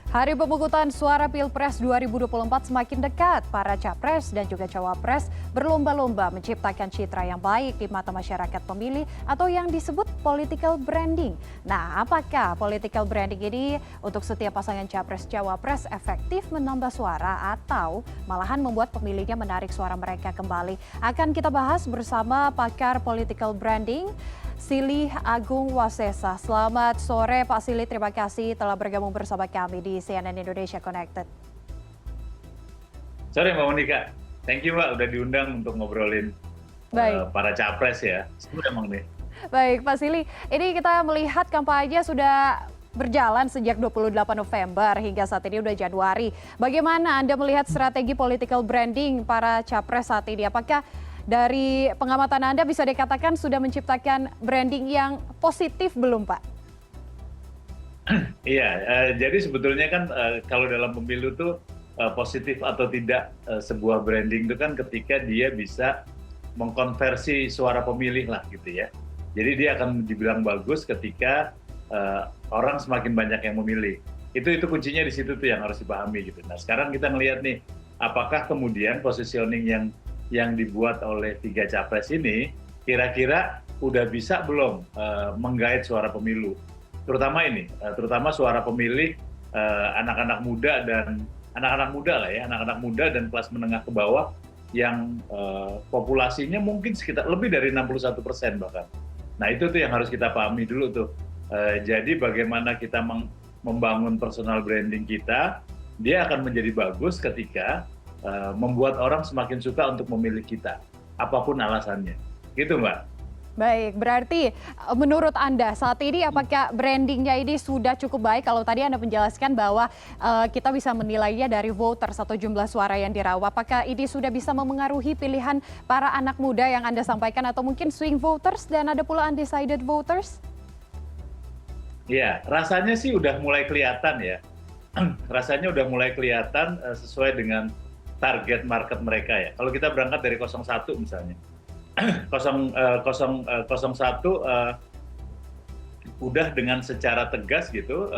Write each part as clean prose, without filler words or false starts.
Hari pemungutan suara Pilpres 2024 semakin dekat. Para capres dan juga cawapres berlomba-lomba menciptakan citra yang baik di mata masyarakat pemilih atau yang disebut political branding. Nah, apakah political branding ini untuk setiap pasangan capres-cawapres efektif menambah suara atau malahan membuat pemilihnya menarik suara mereka kembali? Akan kita bahas bersama pakar political branding, Silih Agung Wasesa. Selamat sore Pak Silih, terima kasih telah bergabung bersama kami di CNN Indonesia Connected. Sore Mbak Monika, thank you Mbak udah diundang untuk ngobrolin para capres ya. Seru emang nih. Baik Pak Silih, ini kita melihat kampanye sudah berjalan sejak 28 November hingga saat ini udah Januari. Bagaimana Anda melihat strategi political branding para capres saat ini? Apakah dari pengamatan Anda bisa dikatakan sudah menciptakan branding yang positif belum Pak? Iya, jadi sebetulnya kan kalau dalam pemilu tuh positif atau tidak sebuah branding itu kan ketika dia bisa mengkonversi suara pemilih lah gitu ya. Jadi dia akan dibilang bagus ketika orang semakin banyak yang memilih. Itu kuncinya di situ tuh yang harus dipahami gitu. Nah sekarang kita ngelihat nih, apakah kemudian positioning yang dibuat oleh tiga capres ini kira-kira udah bisa belum menggait suara pemilu, terutama suara pemilih anak-anak muda dan anak-anak muda dan kelas menengah ke bawah yang populasinya mungkin sekitar lebih dari 61% bahkan. Nah itu tuh yang harus kita pahami dulu tuh. Jadi bagaimana kita membangun personal branding kita, dia akan menjadi bagus ketika membuat orang semakin suka untuk memilih kita, apapun alasannya. Gitu Mbak. Baik, berarti menurut Anda saat ini apakah brandingnya ini sudah cukup baik? Kalau tadi Anda menjelaskan bahwa kita bisa menilainya dari voters atau jumlah suara yang diraup. Apakah ini sudah bisa memengaruhi pilihan para anak muda yang Anda sampaikan atau mungkin swing voters dan ada pula undecided voters? Iya, rasanya sih udah mulai kelihatan ya. Rasanya udah mulai kelihatan sesuai dengan target market mereka ya. Kalau kita berangkat dari 01 misalnya. 01 udah dengan secara tegas gitu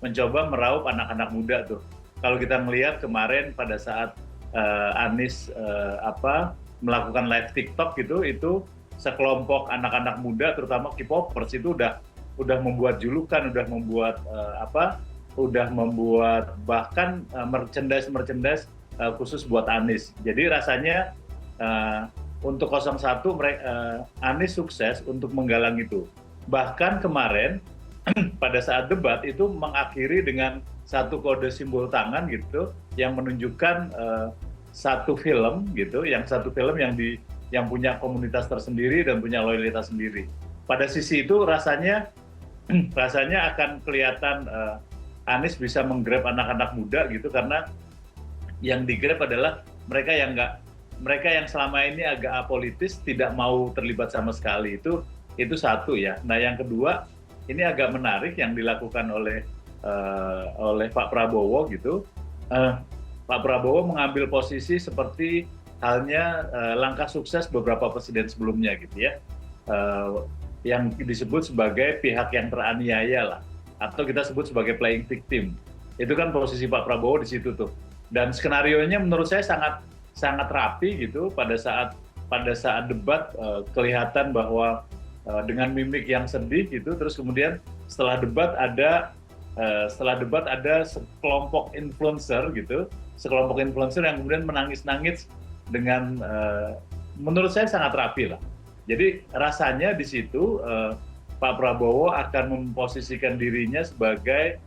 mencoba meraup anak-anak muda tuh. Kalau kita melihat kemarin pada saat Anies melakukan live TikTok gitu, itu sekelompok anak-anak muda terutama K-popers itu udah membuat julukan, udah membuat bahkan merchandise khusus buat Anies. Jadi rasanya untuk 01 Anies sukses untuk menggalang itu. Bahkan kemarin pada saat debat itu mengakhiri dengan satu kode simbol tangan gitu yang menunjukkan satu film gitu, yang punya komunitas tersendiri dan punya loyalitas sendiri. Pada sisi itu rasanya akan kelihatan Anies bisa menggrab anak-anak muda gitu, karena yang digrab adalah mereka yang selama ini agak apolitis, tidak mau terlibat sama sekali. Itu satu ya. Nah yang kedua, ini agak menarik yang dilakukan oleh Pak Prabowo gitu. Pak Prabowo mengambil posisi seperti halnya langkah sukses beberapa presiden sebelumnya gitu ya. Yang disebut sebagai pihak yang teraniaya lah, atau kita sebut sebagai playing victim. Itu kan posisi Pak Prabowo di situ tuh. Dan skenarionya menurut saya sangat rapi gitu. Pada saat debat kelihatan bahwa dengan mimik yang sedih gitu, terus kemudian setelah debat ada sekelompok influencer yang kemudian menangis-nangis dengan menurut saya sangat rapi lah. Jadi rasanya di situ Pak Prabowo akan memposisikan dirinya sebagai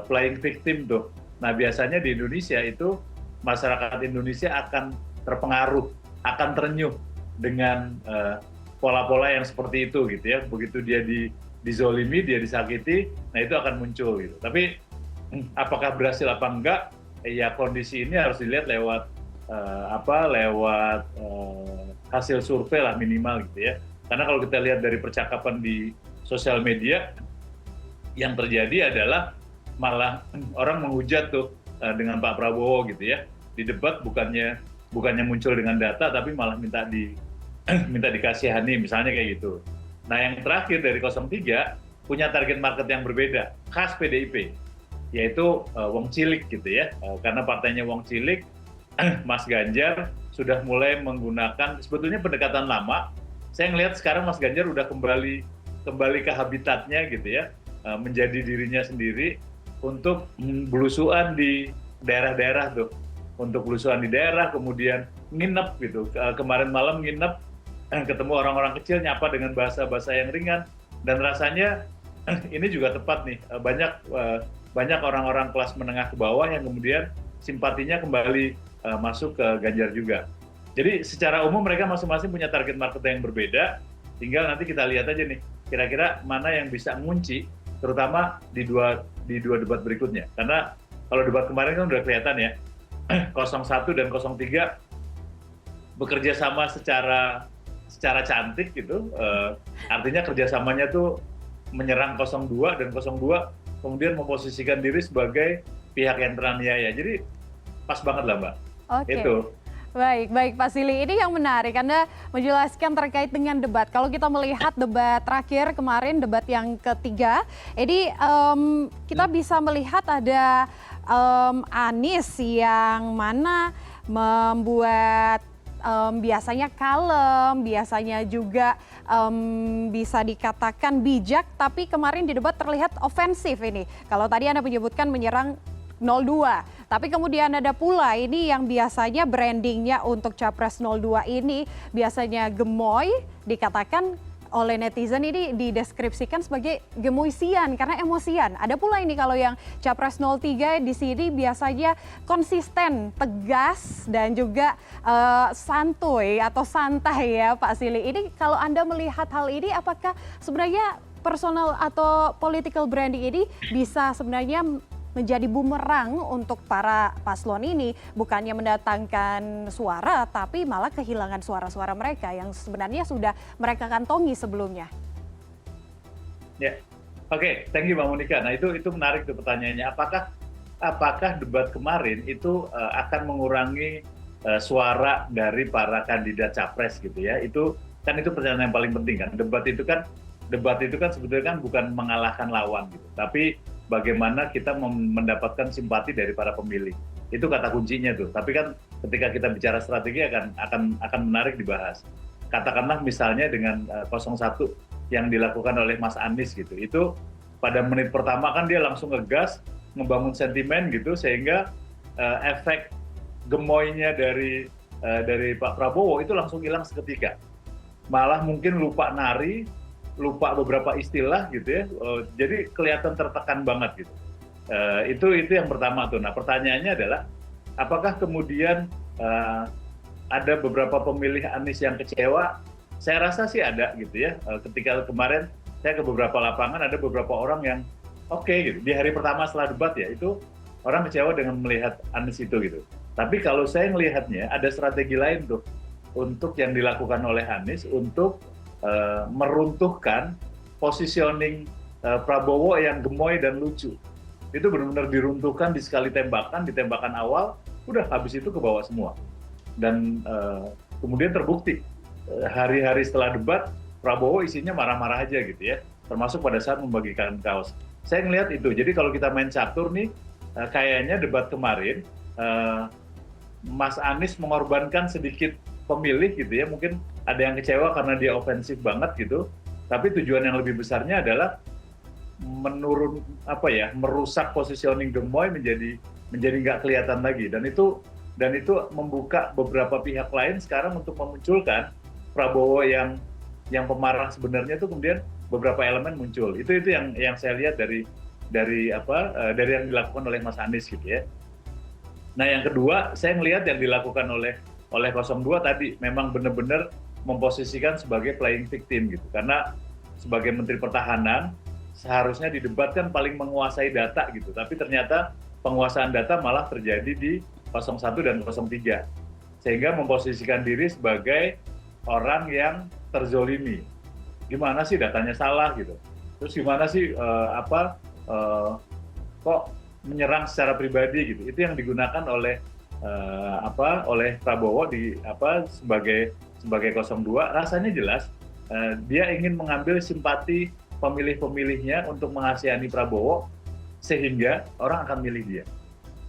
playing victim tuh. Nah biasanya di Indonesia itu masyarakat Indonesia akan terpengaruh, akan terenyuh dengan pola-pola yang seperti itu gitu ya. Begitu dia dizolimi, dia disakiti, nah itu akan muncul gitu. Tapi apakah berhasil apa enggak? Ya kondisi ini harus dilihat lewat hasil survei lah minimal gitu ya. Karena kalau kita lihat dari percakapan di sosial media, yang terjadi adalah malah orang menghujat tuh dengan Pak Prabowo gitu ya. Di debat bukannya muncul dengan data, tapi malah minta dikasihani misalnya kayak gitu. Nah yang terakhir dari 03 punya target market yang berbeda, khas PDIP. yaitu Wong Cilik gitu ya. Karena partainya Wong Cilik, Mas Ganjar sudah mulai menggunakan sebetulnya pendekatan lama. Saya ngelihat sekarang Mas Ganjar udah kembali ke habitatnya gitu ya, menjadi dirinya sendiri untuk belusuan di daerah-daerah tuh, untuk belusuan di daerah, kemudian nginep gitu. Kemarin malam nginep, ketemu orang-orang kecil, nyapa dengan bahasa-bahasa yang ringan, dan rasanya ini juga tepat nih, banyak orang-orang kelas menengah ke bawah yang kemudian simpatinya kembali masuk ke Ganjar juga. Jadi secara umum mereka masing-masing punya target market yang berbeda, tinggal nanti kita lihat aja nih, kira-kira mana yang bisa ngunci, terutama di dua debat berikutnya. Karena kalau debat kemarin kan udah kelihatan ya, 01 dan 03 bekerja sama secara cantik gitu, artinya kerjasamanya tuh menyerang 02 dan 02 kemudian memposisikan diri sebagai pihak yang teraniaya. Jadi pas banget lah Mbak. Oke. Itu. Baik Pak Sili, ini yang menarik, Anda menjelaskan terkait dengan debat. Kalau kita melihat debat terakhir kemarin, debat yang ketiga, ini kita bisa melihat ada Anies yang mana membuat biasanya kalem, biasanya juga bisa dikatakan bijak, tapi kemarin di debat terlihat ofensif ini. Kalau tadi Anda menyebutkan menyerang 02, tapi kemudian ada pula ini yang biasanya brandingnya untuk Capres 02 ini biasanya gemoy, dikatakan oleh netizen ini dideskripsikan sebagai gemoisian karena emosian. Ada pula ini kalau yang Capres 03 di sini biasanya konsisten, tegas dan juga santuy atau santai ya Pak Sili. Ini kalau Anda melihat hal ini, apakah sebenarnya personal atau political branding ini bisa sebenarnya menjadi bumerang untuk para paslon ini, bukannya mendatangkan suara, tapi malah kehilangan suara-suara mereka yang sebenarnya sudah mereka kantongi sebelumnya? Ya, oke, thank you Mbak Monika. Nah itu menarik tuh pertanyaannya. Apakah debat kemarin itu akan mengurangi suara dari para kandidat capres gitu ya? Itu pertanyaan yang paling penting kan. Debat itu kan sebetulnya kan bukan mengalahkan lawan gitu, tapi bagaimana kita mendapatkan simpati dari para pemilih. Itu kata kuncinya tuh. Tapi kan ketika kita bicara strategi akan menarik dibahas. Katakanlah misalnya dengan 01 yang dilakukan oleh Mas Anies gitu. Itu pada menit pertama kan dia langsung ngegas, membangun sentimen gitu, sehingga efek gemoynya dari Pak Prabowo itu langsung hilang seketika. Malah mungkin lupa nari, lupa beberapa istilah gitu ya, jadi kelihatan tertekan banget gitu. Itu yang pertama tuh. Nah pertanyaannya adalah, apakah kemudian ada beberapa pemilih Anies yang kecewa? Saya rasa sih ada gitu ya. Ketika kemarin saya ke beberapa lapangan, ada beberapa orang yang oke gitu. Di hari pertama setelah debat ya, itu orang kecewa dengan melihat Anies itu gitu. Tapi kalau saya melihatnya ada strategi lain tuh untuk yang dilakukan oleh Anies untuk meruntuhkan positioning Prabowo yang gemoy dan lucu. Itu benar-benar diruntuhkan di sekali tembakan, di tembakan awal, udah habis itu ke bawah semua. Dan kemudian terbukti hari-hari setelah debat, Prabowo isinya marah-marah aja gitu ya, termasuk pada saat membagikan kaos. Saya ngelihat itu. Jadi kalau kita main catur nih, kayaknya debat kemarin Mas Anies mengorbankan sedikit pemilih gitu ya, mungkin ada yang kecewa karena dia ofensif banget gitu, tapi tujuan yang lebih besarnya adalah merusak positioning gemoy menjadi nggak kelihatan lagi, dan itu membuka beberapa pihak lain sekarang untuk memunculkan Prabowo yang pemarah sebenarnya itu, kemudian beberapa elemen muncul. Itu yang saya lihat dari yang dilakukan oleh Mas Anies gitu ya. Nah yang kedua, saya melihat yang dilakukan oleh 02 tadi memang benar-benar memposisikan sebagai playing victim gitu, karena sebagai Menteri Pertahanan seharusnya di debat kan paling menguasai data gitu, tapi ternyata penguasaan data malah terjadi di 01 dan 03, sehingga memposisikan diri sebagai orang yang terzolimi. Gimana sih datanya salah gitu, terus gimana sih kok menyerang secara pribadi gitu. Itu yang digunakan oleh Prabowo sebagai 02. Rasanya jelas dia ingin mengambil simpati pemilih-pemilihnya untuk mengasihani Prabowo, sehingga orang akan milih dia.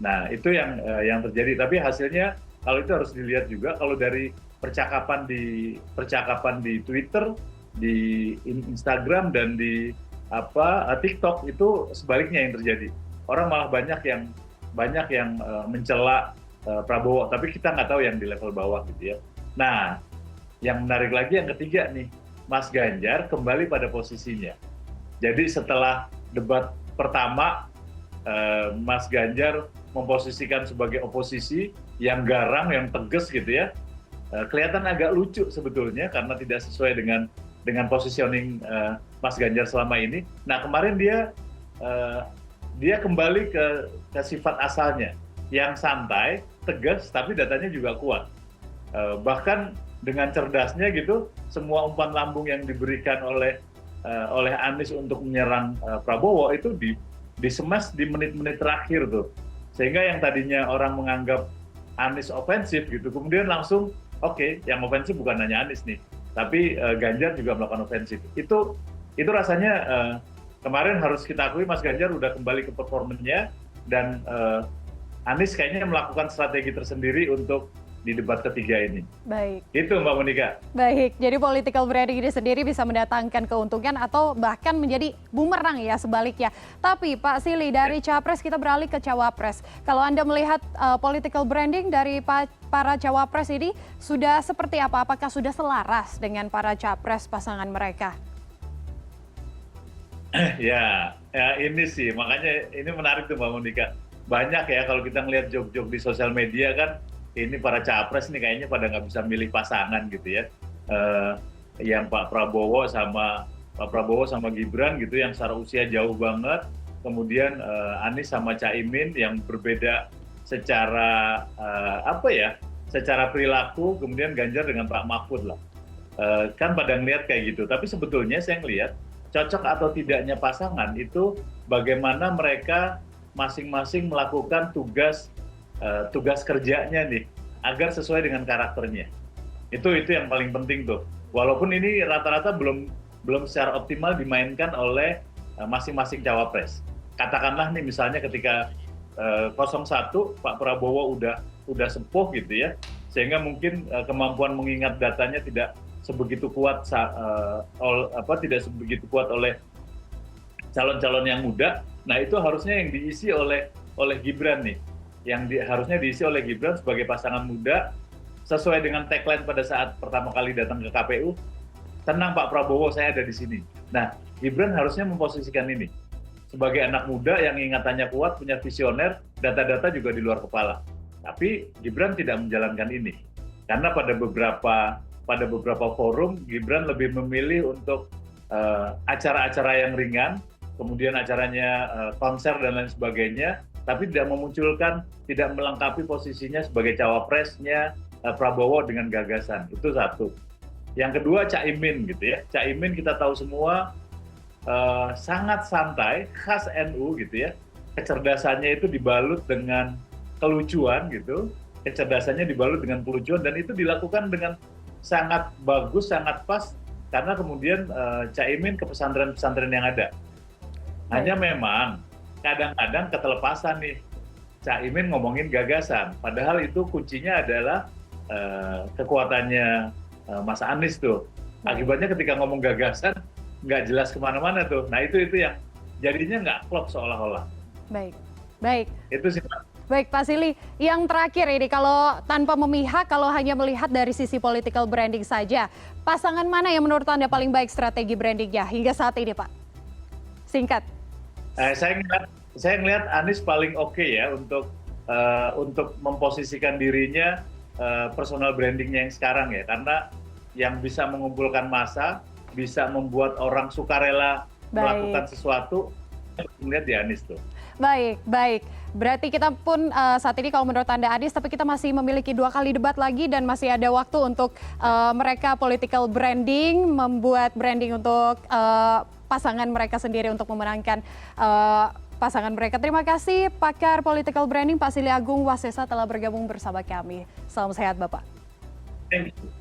Nah, itu yang terjadi. Tapi hasilnya kalau itu harus dilihat juga kalau dari percakapan di Twitter, di Instagram dan di TikTok itu sebaliknya yang terjadi. Orang malah banyak yang mencela Prabowo, tapi kita nggak tahu yang di level bawah gitu ya. Nah, yang menarik lagi yang ketiga nih, Mas Ganjar kembali pada posisinya. Jadi setelah debat pertama, Mas Ganjar memposisikan sebagai oposisi yang garang, yang tegas gitu ya. Kelihatan agak lucu sebetulnya karena tidak sesuai dengan positioning Mas Ganjar selama ini. Nah, kemarin dia kembali ke sifat asalnya yang santai, tegas, tapi datanya juga kuat. Bahkan dengan cerdasnya gitu, semua umpan lambung yang diberikan oleh Anies untuk menyerang Prabowo itu disemas di menit-menit terakhir tuh. Sehingga yang tadinya orang menganggap Anies ofensif gitu, kemudian langsung oke, yang ofensif bukan hanya Anies nih, tapi Ganjar juga melakukan ofensif. Itu rasanya kemarin harus kita akui Mas Ganjar udah kembali ke performanya dan Anies kayaknya melakukan strategi tersendiri untuk di debat ketiga ini. Baik. Itu Mbak Monika. Baik, jadi political branding ini sendiri bisa mendatangkan keuntungan atau bahkan menjadi bumerang ya sebaliknya. Tapi Pak Silly, dari Capres kita beralih ke Cawapres. Kalau Anda melihat political branding dari para Cawapres ini sudah seperti apa? Apakah sudah selaras dengan para Capres pasangan mereka? Ya ini sih, makanya ini menarik tuh Mbak Monika. Banyak ya kalau kita ngelihat jok-jok di sosial media kan, ini para capres nih kayaknya pada nggak bisa milih pasangan gitu ya. Yang Pak Prabowo sama Gibran gitu yang secara usia jauh banget. Kemudian Anies sama Caimin yang berbeda secara secara perilaku. Kemudian Ganjar dengan Pak Mahfud lah. Kan pada ngelihat kayak gitu. Tapi sebetulnya saya ngelihat cocok atau tidaknya pasangan itu bagaimana mereka masing-masing melakukan tugas kerjanya nih agar sesuai dengan karakternya. Itu yang paling penting tuh. Walaupun ini rata-rata belum secara optimal dimainkan oleh masing-masing cawapres. Katakanlah nih misalnya ketika 01 Pak Prabowo udah sepuh gitu ya, sehingga mungkin kemampuan mengingat datanya tidak sebegitu kuat tidak sebegitu kuat oleh calon-calon yang muda. Nah, itu harusnya yang diisi oleh Gibran nih. Harusnya diisi oleh Gibran sebagai pasangan muda sesuai dengan tagline pada saat pertama kali datang ke KPU, tenang Pak Prabowo, saya ada di sini. Nah, Gibran harusnya memposisikan ini sebagai anak muda yang ingatannya kuat, punya visioner, data-data juga di luar kepala. Tapi Gibran tidak menjalankan ini karena pada beberapa forum Gibran lebih memilih untuk acara-acara yang ringan, kemudian acaranya konser dan lain sebagainya, tapi tidak melengkapi posisinya sebagai cawapresnya Prabowo dengan gagasan. Itu satu. Yang kedua Caimin gitu ya. Caimin kita tahu semua sangat santai, khas NU gitu ya. Kecerdasannya itu dibalut dengan kelucuan gitu. Kecerdasannya dibalut dengan kelucuan dan itu dilakukan dengan sangat bagus, sangat pas karena kemudian Caimin ke pesantren-pesantren yang ada. Hanya memang kadang-kadang ketelepasan nih Caimin ngomongin gagasan, padahal itu kuncinya adalah kekuatannya Mas Anies tuh. Akibatnya ketika ngomong gagasan nggak jelas kemana-mana tuh. Nah itu yang jadinya nggak klop seolah-olah. Baik. Itu sih. Baik Pak Silly, yang terakhir ini kalau tanpa memihak, kalau hanya melihat dari sisi political branding saja, pasangan mana yang menurut Anda paling baik strategi brandingnya hingga saat ini Pak? Singkat. Saya ngelihat Anies paling oke ya untuk memposisikan dirinya personal brandingnya yang sekarang ya, karena yang bisa mengumpulkan massa, bisa membuat orang sukarela melakukan sesuatu, melihat di Anies tuh. Baik. Berarti kita pun saat ini kalau menurut Anda Anies, tapi kita masih memiliki 2 kali debat lagi dan masih ada waktu untuk mereka political branding, membuat branding untuk pasangan mereka sendiri untuk memenangkan pasangan mereka. Terima kasih pakar political branding Pak Silly Agung Wasesa telah bergabung bersama kami. Salam sehat Bapak. Thank you.